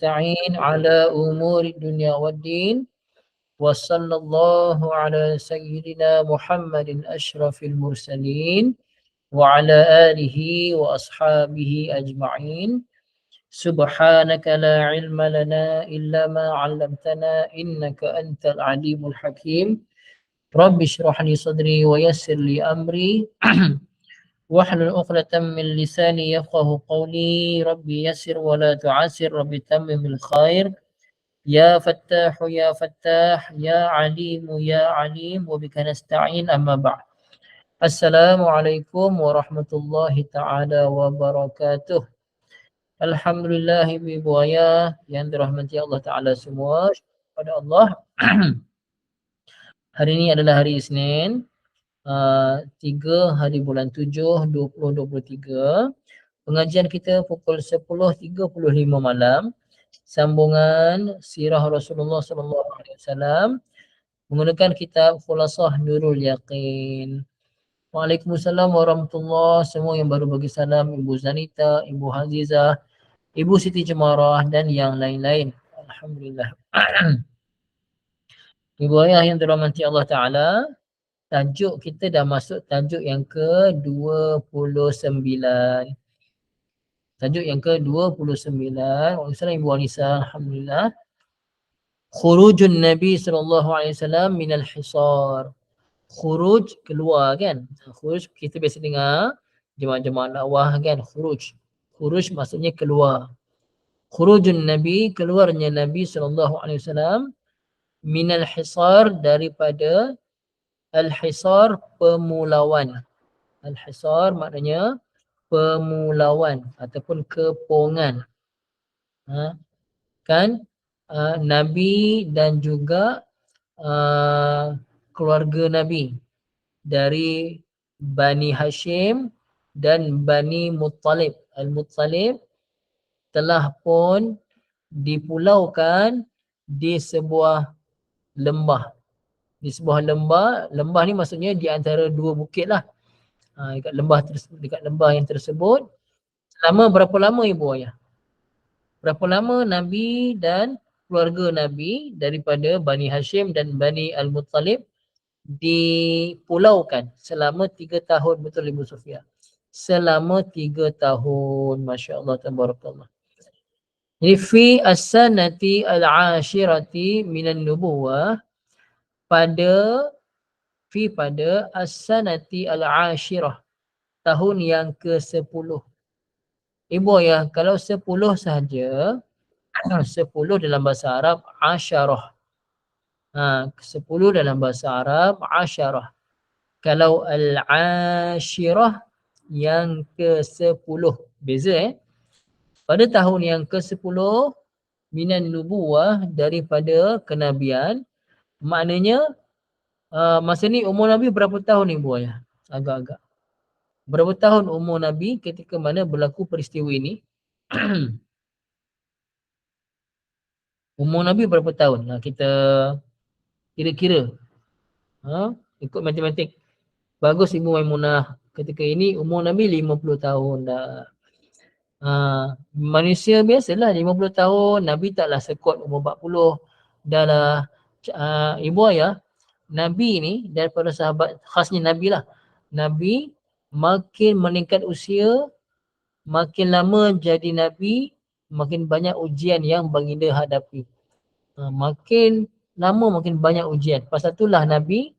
نستعين على أمور الدنيا والدين وصلى الله على سيدنا محمد أشرف المرسلين وعلى آله وأصحابه أجمعين. سبحانك لا علم لنا إلا ما علمتنا إنك أنت العليم الحكيم. رب اشرح لي صدري ويسر لي أمري واحلل عقدة من لساني يفقه قولي. ربي يسر ولا تعسر، ربي تمم الخير. يا فتاح يا فتاح يا عليم يا عليم وبك نستعين. أما بعد. Assalamualaikum warahmatullahi taala wabarakatuh. Alhamdulillah ibu-ibu ayah yang dirahmati Allah taala semua. Pada Allah. Hari ini adalah hari Isnin, 3 hari bulan 7 2023. Pengajian kita pukul 10.35 malam. Sambungan sirah Rasulullah sallallahu alaihi wasallam menggunakan kitab Khulasah Nurul Yaqin. Waalaikumsalam warahmatullahi. Semua yang baru bagi salam, Ibu Zanita, Ibu Hazizah, Ibu Siti Cemarah dan yang lain-lain. Alhamdulillah. Ibu ayah yang dirahmati Allah Ta'ala, tajuk kita dah masuk tajuk yang ke-29. Tajuk yang ke-29. Waalaikumsalam Ibu Anissa, Alhamdulillah. Khurujun Nabi SAW minal hisar. Khuruj, keluar kan. Khuruj kita biasa dengar jemaah-jemaah dakwah kan. Khuruj. Khuruj maksudnya keluar. Khurujun Nabi, keluarnya Nabi SAW minal hisar, daripada al-hisar, pemulauan. Al-hisar maknanya pemulauan ataupun kepongan. Kan Nabi dan juga keluarga Nabi dari Bani Hashim dan Bani Muttalib. Al-Muttalib telah pun dipulaukan di sebuah lembah. Di sebuah lembah. Lembah ni maksudnya di antara dua bukit lah. Dekat lembah yang tersebut. Selama berapa lama ibu ayah? Berapa lama Nabi dan keluarga Nabi daripada Bani Hashim dan Bani Al-Muttalib dipulaukan? Selama 3 tahun. Betul Ibu Sofia? Selama 3 tahun. Masya Allah, tabarakallah. Jadi fi as-sanati al-ashirati minan nubuwah, pada as-sanati al-ashirah, tahun yang ke-10. Ibu ya, kalau 10 sahaja, 10 dalam bahasa Arab asyarah. 10 dalam bahasa Arab asyarah. Kalau al-ashirah yang ke-10, beza pada tahun yang ke-10 minan nubuwah, daripada kenabian. Maknanya masa ni umur Nabi berapa tahun ibu ayah? Agak-agak. Berapa tahun umur Nabi ketika mana berlaku peristiwa ini? Umur Nabi berapa tahun? Kita kira-kira. Ikut matematik. Bagus Ibu Maimunah. Ketika ini umur Nabi 50 tahun dah. Manusia biasalah 50 tahun. Nabi taklah sekuat umur 40. Dah lah. Ibu ayah, Nabi ni daripada sahabat, khasnya Nabi lah. Nabi makin meningkat usia, makin lama jadi Nabi, makin banyak ujian yang baginda hadapi. Makin lama makin banyak ujian. Pasal itulah Nabi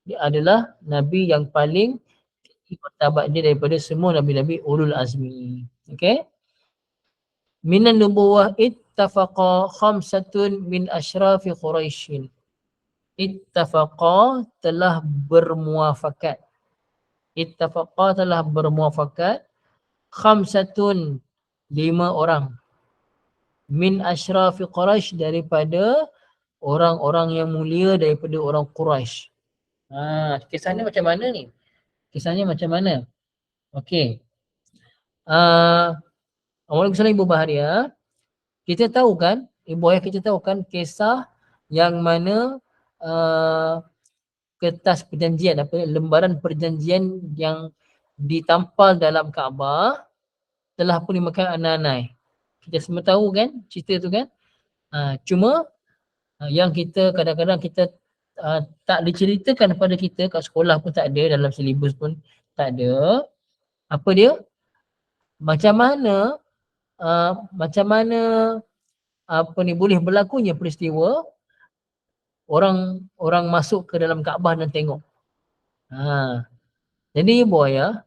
dia adalah Nabi yang paling martabat dia daripada semua Nabi-Nabi ulul azmi. Okay. Minan nubuwah ittafaqa khamsatun min asyrafi Quraisyin. Ittafaqa telah bermuafakat. Ittafaqa telah bermuafakat. Khamsatun, 5 orang. Min asyrafi Quraisy, daripada orang-orang yang mulia daripada orang Quraisy. Kisahnya macam mana ni? Kisahnya macam mana? Okey. Waalaikumsalam Ibu Baharia. Kita tahu kan, Ibu ayah, kita tahu kan kisah yang mana kertas perjanjian, lembaran perjanjian yang ditampal dalam Kaabah telah pun dimakan Ananai. Kita semua tahu kan cerita tu kan. Cuma yang kita kadang-kadang kita tak diceritakan kepada kita kat sekolah pun tak ada, dalam silibus pun tak ada. Apa dia? Macam mana apa ni boleh berlakunya peristiwa orang masuk ke dalam Kaabah dan tengok. Jadi ibu ayah,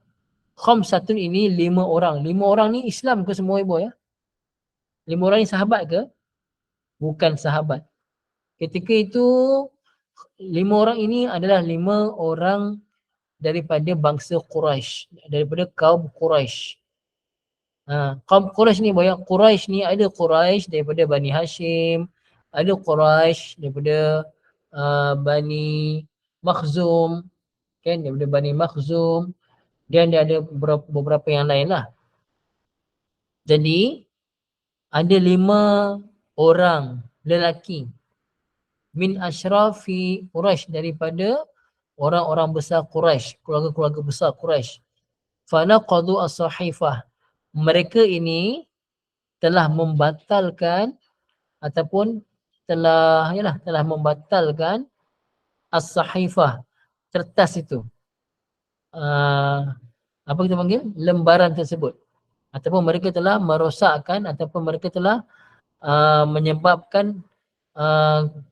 khamsatun ini 5 orang. 5 orang ni Islam ke semua ibu ayah? 5 orang ni sahabat ke? Bukan sahabat. Ketika itu 5 orang ini adalah 5 orang daripada bangsa Quraisy, daripada kaum Quraisy. Kaum Quraisy ni banyak. Quraisy ni ada Quraisy daripada Bani Hashim, ada Quraisy daripada Bani Makhzum, kan, daripada Bani Makhzum, dan dia ada beberapa yang lain lah. Jadi ada 5 orang lelaki min asyrafi Quraisy, daripada orang-orang besar Quraisy, keluarga-keluarga besar Quraisy. Fanaqadu as-sahifah. Mereka ini telah membatalkan ataupun telah membatalkan as-sahifah, kertas itu. Apa kita panggil? Lembaran tersebut. Ataupun mereka telah merosakkan ataupun mereka telah menyebabkan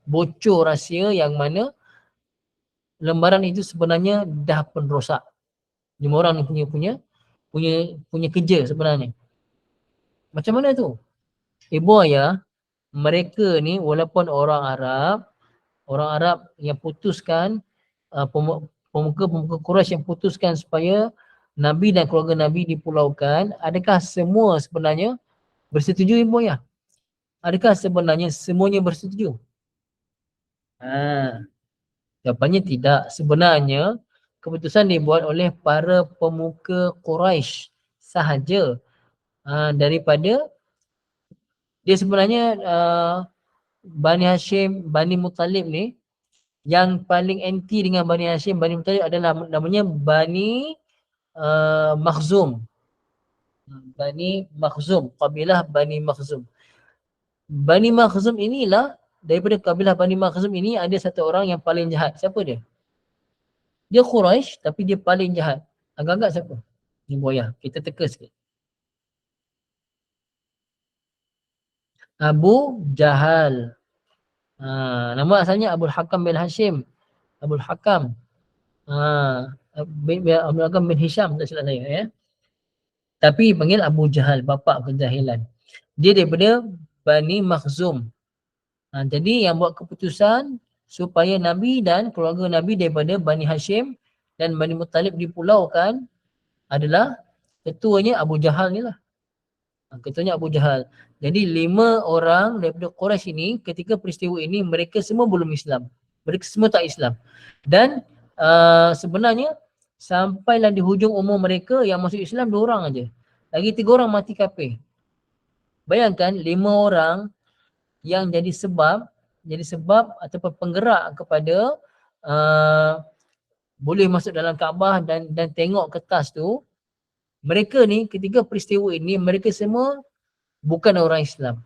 bocor rahsia yang mana lembaran itu sebenarnya dah pun rosak. 5 orang ni punya kerja sebenarnya. Macam mana tu? Ibu ayah, mereka ni walaupun orang Arab yang putuskan, pemuka-pemuka Quraisy yang putuskan supaya Nabi dan keluarga Nabi dipulaukan, adakah semua sebenarnya bersetuju ibu ayah? Adakah sebenarnya semuanya bersetuju? Jawapannya tidak. Sebenarnya keputusan dibuat oleh para pemuka Quraisy sahaja. Daripada dia sebenarnya Bani Hashim, Bani Muttalib ni yang paling anti dengan Bani Hashim, Bani Muttalib adalah namanya Bani Makhzum. Bani Makhzum, kabilah Bani Makhzum. Bani Makhzum inilah, daripada kabilah Bani Makhzum ini ada satu orang yang paling jahat. Siapa dia? Dia Quraisy tapi dia paling jahat. Agak-agak siapa? Ni boyah. Kita teka sikit. Abu Jahal. Nama asalnya Abul Hakam bin Hashim. Abul Hakam. Abul Hakam bin Hisham, tak silap saya ya. Tapi panggil Abu Jahal, bapa kejahilan. Dia daripada Bani Makhzum. Jadi yang buat keputusan supaya Nabi dan keluarga Nabi daripada Bani Hashim dan Bani Muttalib dipulaukan adalah ketuanya Abu Jahal ni lah. Ketuanya Abu Jahal. Jadi 5 orang daripada Quraisy ini ketika peristiwa ini mereka semua belum Islam. Mereka semua tak Islam. Dan sebenarnya sampailah di hujung umur mereka yang masuk Islam 2 orang aja. Lagi 3 orang mati kafir. Bayangkan 5 orang yang jadi sebab ataupun penggerak kepada boleh masuk dalam Kaabah dan tengok kertas tu. Mereka ni ketika peristiwa ini mereka semua bukan orang Islam.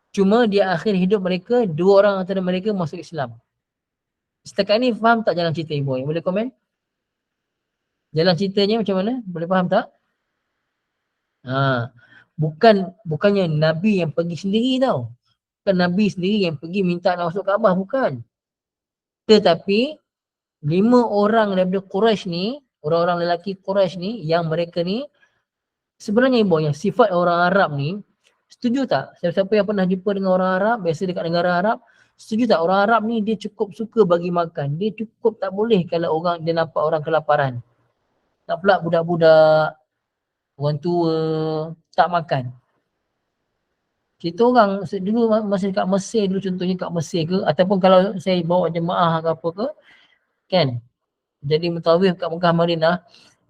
Cuma di akhir hidup mereka 2 orang antara mereka masuk Islam. Setakat ni faham tak jalan cerita ibu? Boleh komen? Jalan ceritanya macam mana? Boleh faham tak? Bukannya Nabi yang pergi sendiri tau. Bukan Nabi sendiri yang pergi minta nak masuk Kaabah, bukan. Tetapi 5 orang daripada Quraisy ni, orang-orang lelaki Quraisy ni, yang mereka ni sebenarnya ibu yang sifat orang Arab ni, setuju tak? Siapa-siapa yang pernah jumpa dengan orang Arab, biasa dekat negara Arab, setuju tak orang Arab ni dia cukup suka bagi makan. Dia cukup tak boleh kalau dia nampak orang kelaparan. Tak pula budak-budak, orang tua tak makan. Kita orang dulu masa dekat Mesir dulu, contohnya kat Mesir ke, ataupun kalau saya bawa jemaah ke apa ke, kan, jadi mutawif kat Mekah Madinah,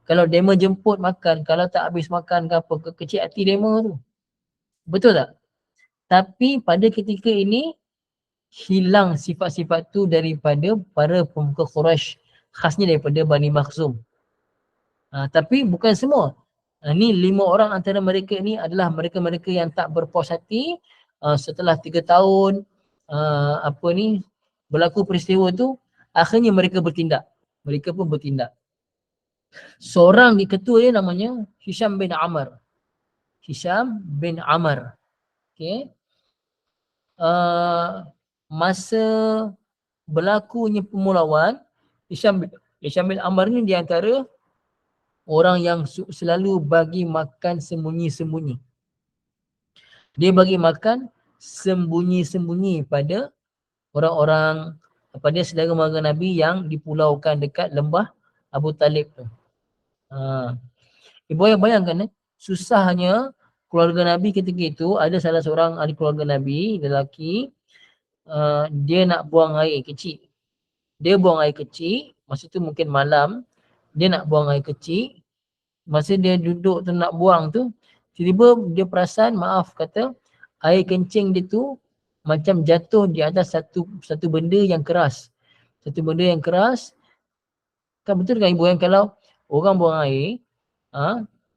kalau dema jemput makan, kalau tak habis makan ke apa ke, kecil hati dema tu. Betul tak? Tapi pada ketika ini hilang sifat-sifat tu daripada para pemuka Quraisy, khasnya daripada Bani Makhzum. Tapi bukan semua. Ni 5 orang antara mereka ni adalah mereka-mereka yang tak berpuas hati setelah 3 tahun berlaku peristiwa tu, akhirnya mereka bertindak. Mereka pun bertindak. Seorang di ketua dia namanya Hisham bin Amr. Hisham bin Amr. Okay. Masa berlakunya permulawan, Hisham bin Amr ni di antara orang yang selalu bagi makan sembunyi-sembunyi. Dia bagi makan sembunyi-sembunyi pada orang-orang, pada saudara mara Nabi yang dipulaukan dekat lembah Abu Talib tu. Ibu ayah bayangkan susahnya keluarga Nabi ketika itu. Ada salah seorang ahli keluarga Nabi, lelaki, dia nak buang air kecil. Dia buang air kecil, masa tu mungkin malam, dia nak buang air kecil. Masa dia duduk tu nak buang tu, tiba-tiba dia perasan, maaf kata, air kencing dia tu macam jatuh di atas satu benda yang keras. Satu benda yang keras. Kan betul kan ibu yang kalau orang buang air,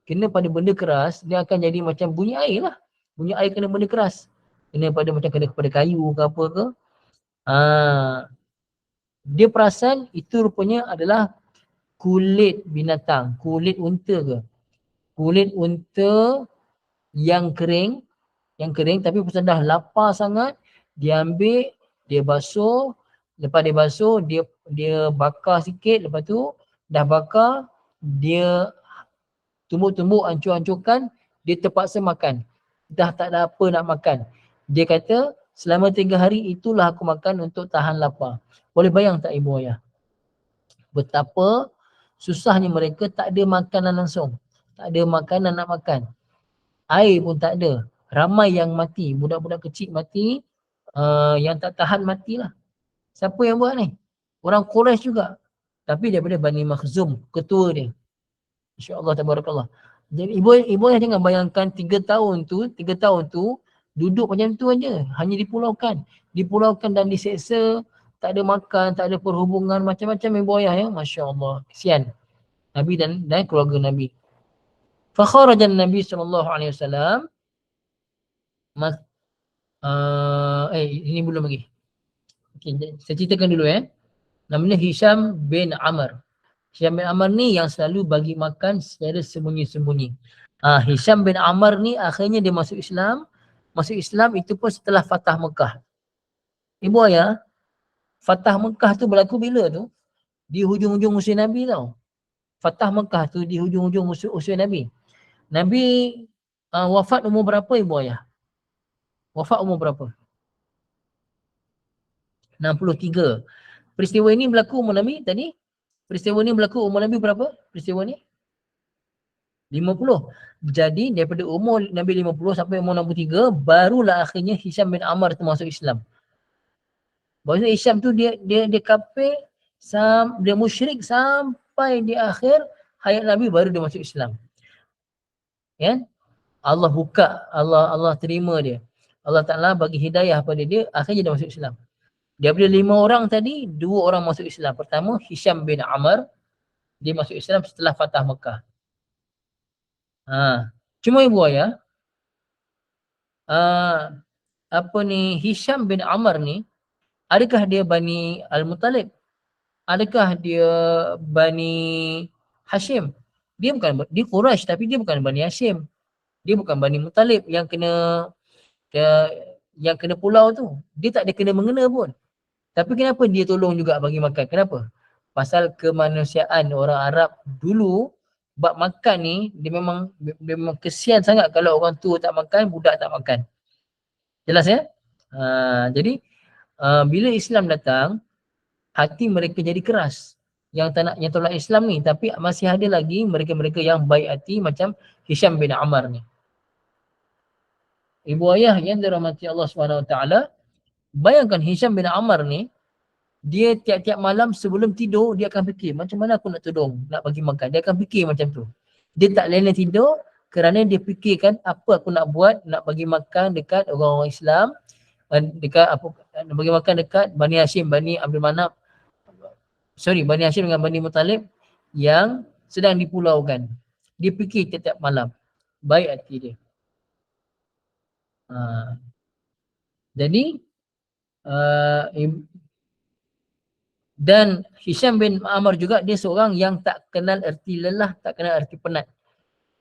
kena pada benda keras, dia akan jadi macam bunyi air lah. Bunyi air kena benda keras. Kena kepada kayu ke apa ke. Dia perasan itu rupanya adalah kulit binatang, kulit unta ke. Kulit unta yang kering tapi pasal dah lapar sangat, dia ambil, dia basuh, lepas dia basuh, dia bakar sikit, lepas tu dah bakar, dia tumbuk-tumbuk, hancur-hancurkan, dia terpaksa makan. Dah tak ada apa nak makan. Dia kata, selama 3 hari itulah aku makan untuk tahan lapar. Boleh bayang tak ibu ayah? Betapa susahnya mereka, tak ada makanan langsung. Tak ada makanan nak makan. Air pun tak ada. Ramai yang mati. Budak-budak kecil mati. Yang tak tahan matilah. Siapa yang buat ni? Orang Quraisy juga. Tapi daripada Bani Makhzum, ketua dia. InsyaAllah, tabarakallah. Jadi ibu ayah jangan bayangkan 3 tahun tu duduk macam tu aja. Hanya dipulaukan dan diseksa. Tak ada makan, tak ada perhubungan, macam-macam ibu ayah ya. Masya Allah. Kesian Nabi dan keluarga Nabi. Fakharajan Nabi SAW. Ini belum lagi. Okay, saya ceritakan dulu Namanya Hisham bin Amr. Hisham bin Amr ni yang selalu bagi makan secara sembunyi-sembunyi. Hisham bin Amr ni akhirnya dia masuk Islam. Masuk Islam itu pun setelah Fatah Mekah. Ibu ayah, Fatah Mekah tu berlaku bila tu? Di hujung-hujung usia Nabi tau. Fatah Mekah tu di hujung-hujung usia Nabi. Nabi wafat umur berapa ibu ayah? Wafat umur berapa? 63. Peristiwa ini berlaku umur Nabi tadi? Peristiwa ini berlaku umur Nabi berapa? Peristiwa ni? 50. Jadi daripada umur Nabi 50 sampai umur 63, barulah akhirnya Hisham bin Amr tu masuk Islam. Maksudnya Hisham tu dia kafir, dia musyrik sampai di akhir hayat Nabi baru dia masuk Islam. Ya? Allah buka, Allah terima dia. Allah Ta'ala bagi hidayah pada dia, akhirnya dia masuk Islam. Daripada 5 orang tadi, 2 orang masuk Islam. Pertama, Hisham bin Amr, dia masuk Islam setelah Fatah Mekah. Cuma ibu ayah, Hisham bin Amr ni, adakah dia Bani Al-Muttalib? Adakah dia Bani Hashim? Dia Quraisy tapi dia bukan Bani Hashim. Dia bukan Bani Muttalib yang kena pulau tu. Dia tak ada kena mengena pun. Tapi kenapa dia tolong juga bagi makan? Kenapa? Pasal kemanusiaan orang Arab dulu, bab makan ni, dia memang kesian sangat kalau orang tua tak makan, budak tak makan. Jelas ya? Jadi, bila Islam datang, hati mereka jadi keras. Yang tolak Islam ni. Tapi masih ada lagi mereka-mereka yang baik hati macam Hisham bin Amr ni. Ibu ayah yang dirahmati Allah SWT, bayangkan Hisham bin Amr ni, dia tiap-tiap malam sebelum tidur, dia akan fikir, macam mana aku nak tolong, nak bagi makan. Dia akan fikir macam tu. Dia tak lena tidur kerana dia fikirkan apa aku nak buat, nak bagi makan dekat orang-orang Islam, dekat bagi makan dekat Bani Hashim, Bani Abdul Manaf, Bani Hashim dengan Bani Muttalib yang sedang dipulaukan. Dia fikir setiap malam. Baik hati dia. Jadi dan Hisham bin Amr juga dia seorang yang tak kenal erti lelah, tak kenal erti penat.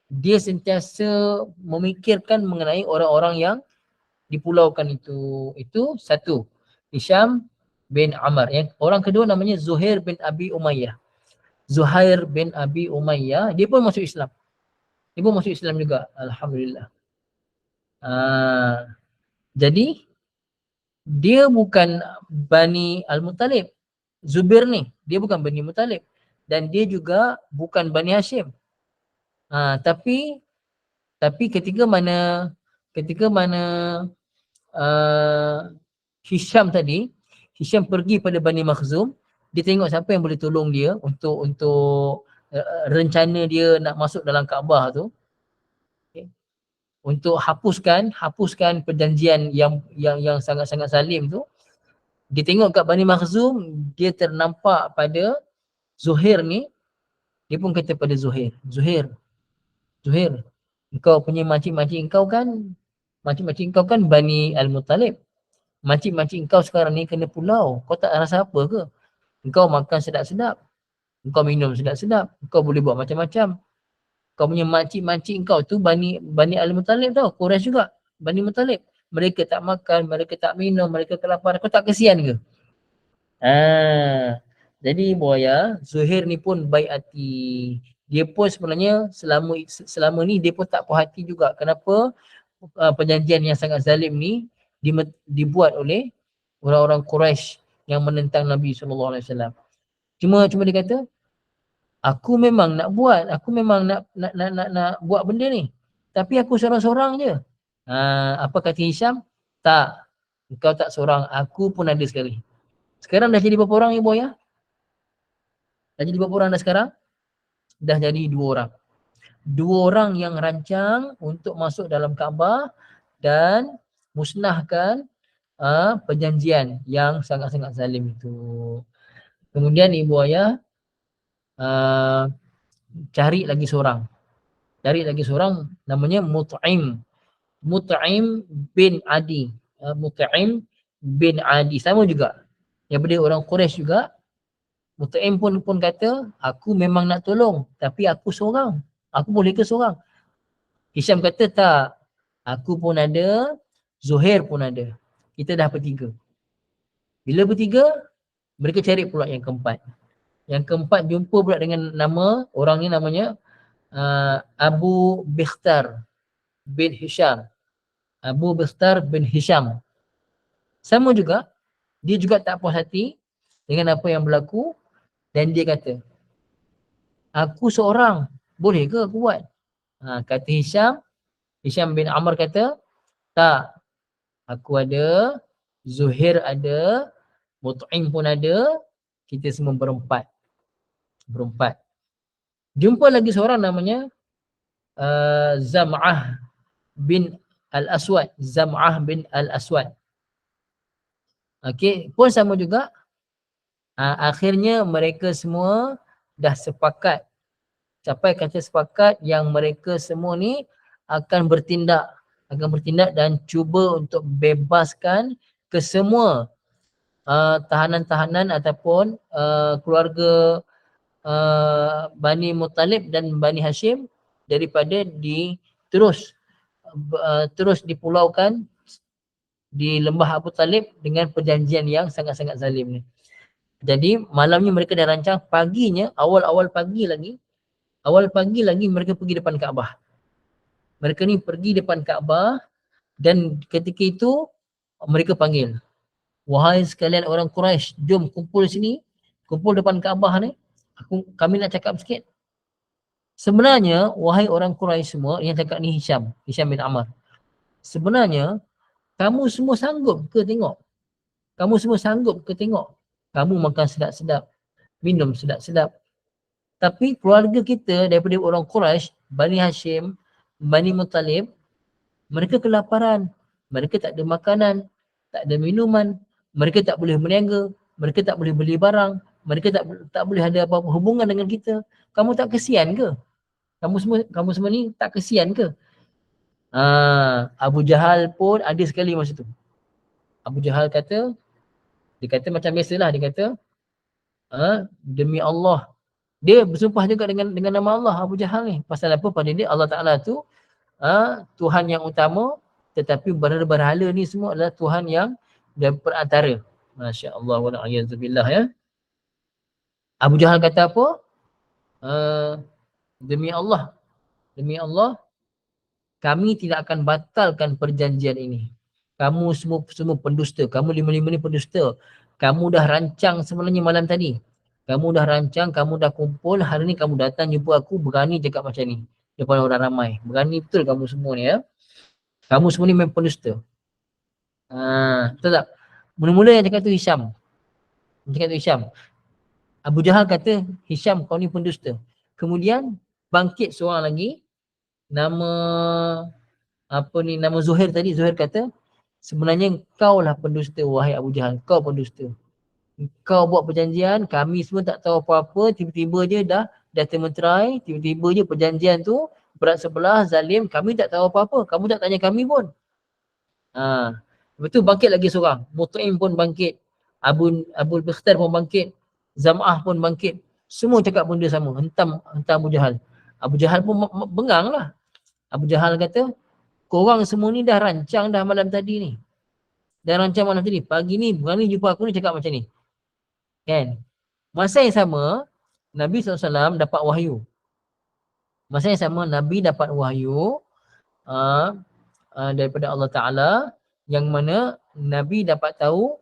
Dia sentiasa memikirkan mengenai orang-orang yang dipulaukan itu. Itu satu. Hisham bin Amr. Yang orang kedua namanya Zuhair bin Abi Umayyah. Zuhair bin Abi Umayyah, dia pun masuk Islam. Dia pun masuk Islam juga. Alhamdulillah. Jadi dia bukan Bani Al-Muttalib. Zubair ni, dia bukan Bani Muttalib. Dan dia juga bukan Bani Hashim. Tapi ketika mana Hisham tadi, Hisham pergi pada Bani Makhzum, dia tengok siapa yang boleh tolong dia untuk rencana dia nak masuk dalam Kaabah tu. Okay. Untuk hapuskan perjanjian yang sangat-sangat zalim tu. Dia tengok kat Bani Makhzum, dia ternampak pada Zuhair ni. Dia pun kata pada Zuhair, engkau punya makcik-makcik engkau kan Bani Al-Muttalib. Makcik-makcik engkau sekarang ni kena pulau. Kau tak rasa apa ke? Engkau makan sedap-sedap, engkau minum sedap-sedap, engkau boleh buat macam-macam. Kau punya makcik-makcik engkau tu Bani Al-Muttalib tau, Quraisy juga, Bani Muttalib. Mereka tak makan, mereka tak minum, mereka kelaparan. Kau tak kesian ke? Jadi buaya, Zuhair ni pun baik hati. Dia pun sebenarnya selama ni dia pun tak puas hati juga. Kenapa perjanjian yang sangat zalim ni dibuat oleh orang-orang Quraisy yang menentang Nabi SAW. Cuma dia kata, aku memang nak buat, aku memang nak buat benda ni. Tapi aku seorang-seorang je. Apa kata Hisham? Tak, engkau tak seorang, aku pun ada sekali. Sekarang dah jadi berapa orang ya boy ya? Dah jadi berapa orang dah sekarang? Dah jadi 2 orang. 2 orang yang rancang untuk masuk dalam Kaabah dan musnahkan perjanjian yang sangat-sangat zalim itu. Kemudian ibu ayah cari lagi seorang namanya Mut'im bin Adi. Mut'im bin Adi sama juga, daripada orang Quraisy juga. Mut'im pun kata, aku memang nak tolong, tapi aku seorang. Aku boleh ke seorang? Hisham kata tak, aku pun ada, Zuhair pun ada. Kita dah bertiga. Bila bertiga, mereka cari pula yang keempat. Yang keempat jumpa pula dengan nama, orang ni namanya Abu Bikhtar bin Hisham. Abu Bikhtar bin Hisham. Sama juga, dia juga tak puas hati dengan apa yang berlaku. Dan dia kata, aku seorang, boleh ke aku buat? Kata Hisham bin Amr kata, tak, aku ada, Zuhair ada, Mut'im pun ada, kita semua berempat. Jumpa lagi seorang namanya Zam'ah bin Al-Aswad. Okey, pun sama juga. Akhirnya mereka semua dah sepakat. Sampai kata sepakat yang mereka semua ni akan bertindak dan cuba untuk bebaskan kesemua tahanan-tahanan ataupun keluarga Bani Muttalib dan Bani Hashim daripada terus dipulaukan di lembah Abu Talib dengan perjanjian yang sangat-sangat zalim ni. Jadi malamnya mereka dah rancang, paginya awal pagi lagi mereka pergi depan Kaabah. Mereka ni pergi depan Kaabah dan ketika itu mereka panggil, wahai sekalian orang Quraisy, jom kumpul sini, kumpul depan Kaabah ni. Kami nak cakap sikit. Sebenarnya wahai orang Quraisy semua, yang cakap ni Hisham bin Amr. Sebenarnya kamu semua sanggup ke tengok? Kamu makan sedap-sedap, minum sedap-sedap. Tapi keluarga kita daripada orang Quraisy, Bani Hashim, Bani Muttalib, mereka kelaparan. Mereka tak ada makanan, tak ada minuman, mereka tak boleh berniaga, mereka tak boleh beli barang, mereka tak boleh ada apa-apa hubungan dengan kita. Kamu tak kesian ke? kamu semua ni tak kesian ke? Abu Jahal pun ada sekali masa tu. Abu Jahal kata, dia kata macam biasalah, dia kata, demi Allah. Dia bersumpah juga dengan nama Allah, Abu Jahal ni. Pasal apa? Pada dia Allah Ta'ala tu Tuhan yang utama, tetapi berhala ni semua adalah Tuhan yang dan perantara. Masya Allah wa na'udzubillah ya. Abu Jahal kata apa? Demi Allah, kami tidak akan batalkan perjanjian ini. Kamu semua pendusta. Kamu lima-lima ni pendusta. Kamu dah rancang sebenarnya malam tadi. Kamu dah rancang, kamu dah kumpul. Hari ni kamu datang jumpa aku, berani cakap macam ni. Depan orang ramai. Berani betul kamu semua ni ya. Kamu semua ni memang pendusta. Betul tak? Mula-mula yang cakap tu Hisham. Abu Jahal kata, Hisham kau ni pendusta. Kemudian bangkit seorang lagi. Nama Zuhair tadi. Zuhair kata, sebenarnya kau lah pendusta wahai Abu Jahal. Kau pendusta. Kau buat perjanjian, kami semua tak tahu apa-apa, tiba-tiba je dah termenterai, tiba-tiba je perjanjian tu berat sebelah, zalim, kami tak tahu apa-apa. Kamu tak tanya kami pun. Lepas tu bangkit lagi seorang. Mut'im pun bangkit. Abu Bakhtar pun bangkit. Zam'ah pun bangkit. Semua cakap benda sama. Hentam Abu Jahal. Abu Jahal pun bengang lah. Abu Jahal kata, korang semua ni dah rancang dah malam tadi ni. Pagi ni berani jumpa aku ni cakap macam ni. Kan? Masa yang sama, Nabi SAW dapat wahyu. Daripada Allah Ta'ala, yang mana Nabi dapat tahu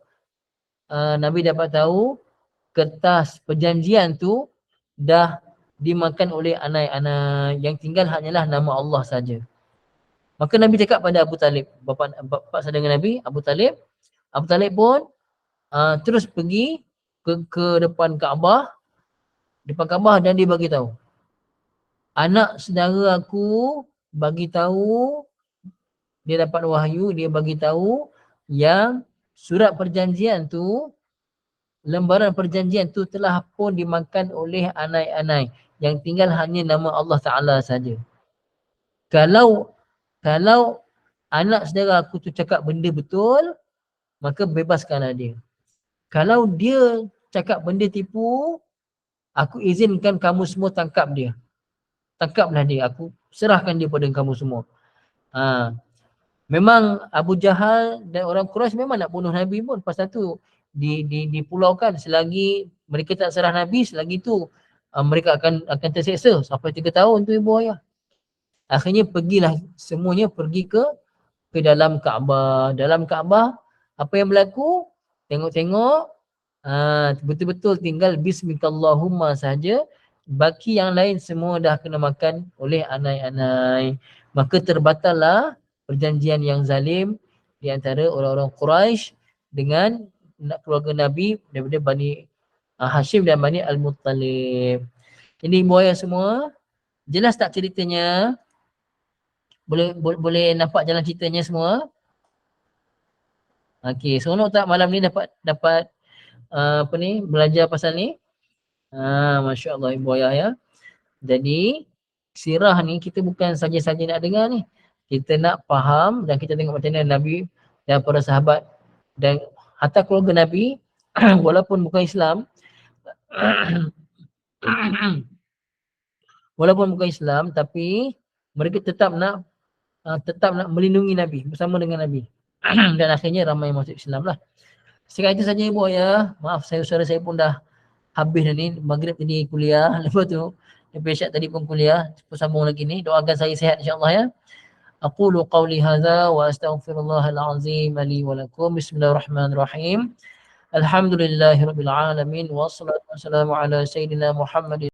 kertas perjanjian tu dah dimakan oleh anai-anai, yang tinggal hanyalah nama Allah saja. Maka Nabi cakap pada Abu Talib, bapa saudara Nabi, Abu Talib pun terus pergi ke depan Kaabah dan dia bagi tahu. Anak saudara aku bagi tahu, dia dapat wahyu, dia bagi tahu yang surat perjanjian tu, lembaran perjanjian tu telah pun dimakan oleh anai-anai, yang tinggal hanya nama Allah Ta'ala saja. Kalau anak saudara aku tu cakap benda betul, maka bebaskanlah dia. Kalau dia cakap benda tipu, aku izinkan kamu semua tangkap dia. Tangkaplah dia, aku serahkan dia pada kamu semua. Memang Abu Jahal dan orang Quraisy memang nak bunuh Nabi pun. Pasal tu dipulaukan, selagi mereka tak serah Nabi, selagi tu mereka akan terseksa sampai 3 tahun tu ibu ayah. Akhirnya semuanya pergi ke dalam Kaabah. Dalam Kaabah apa yang berlaku? Tengok-tengok, betul-betul tinggal Bismillahumma saja. Baki yang lain semua dah kena makan oleh anai-anai. Maka terbatallah perjanjian yang zalim di antara orang-orang Quraisy dengan keluarga Nabi daripada Bani Hashim dan Bani Al-Muttalib. Ini ibu ayah semua, jelas tak ceritanya? Boleh nampak jalan ceritanya semua? Okey, seronok tak malam ni dapat belajar pasal ni? Masya Allah ibu ayah ya. Jadi sirah ni kita bukan saja-saja nak dengar ni. Kita nak faham dan kita tengok macam mana Nabi dan para sahabat dan hatta keluarga Nabi walaupun bukan Islam tapi mereka tetap nak melindungi Nabi, bersama dengan Nabi. Dan akhirnya ramai masuk Islam lah. Sekarang itu saja ibu ayah. Maaf, suara saya pun dah habis dah ni. Maghrib tadi kuliah. Lepas tu Isyak tadi pun kuliah. Sambung lagi ni. Doakan saya sihat insyaAllah ya. Aqulu qawli hadha wa astaghfirullahal azim li wa lakum. Bismillahirrahmanirrahim. Alhamdulillahirabbil alamin. Wassalatu wassalamu ala sayyidina Muhammadin